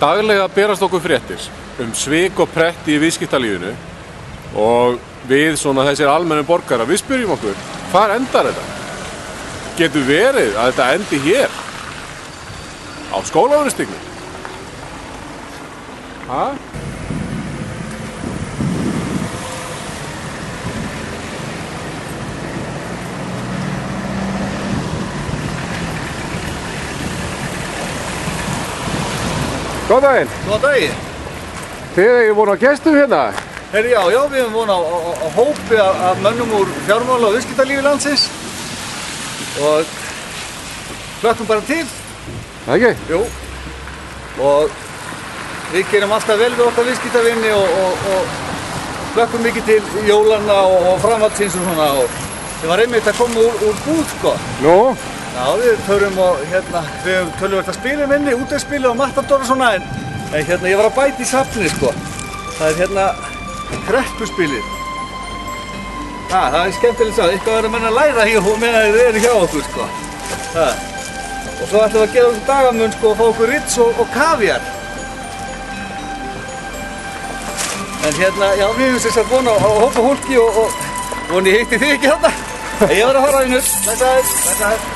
Daglega berast okkur fréttir svik og pretti í viðskiptalífinu og við svona þessir almennu borgarar, við spyrjum okkur, hvar endar þetta? Getur verið að þetta endi hér? Á Skólavörðustígnum? Ha? Góðan daginn. Góðan daginn. Þið eigið von á gestum hérna? Já, við erum von á hópi af mönnum úr fjármála- og viðskiptalífi landsins og hlökkum bara til. Það ekki? Jú. Og við gerum alltaf vel við okkar viðskiptavini og hlökkum mikið til jólanna og framhaldsins og svona. Og ég var einmitt að koma úr búð, sko. Nú? Já, við förum og við höfum töluvert að spila minni, útlegspili og matador og svona, en ég var að bæta í safni, sko. Það kreppuspilið. Það er skemmtilegt að eitthvað verður menn að læra hér og meðan þið eru hjá okkur, sko. Og svo ætlum við að gera okkur dagamun, sko, og fá okkur Ritz og kaviar. En já, við höfum sér satt von á hópa hólki og voni hitti þið ekki þarna. Ég var að fara á einu. Blessaður.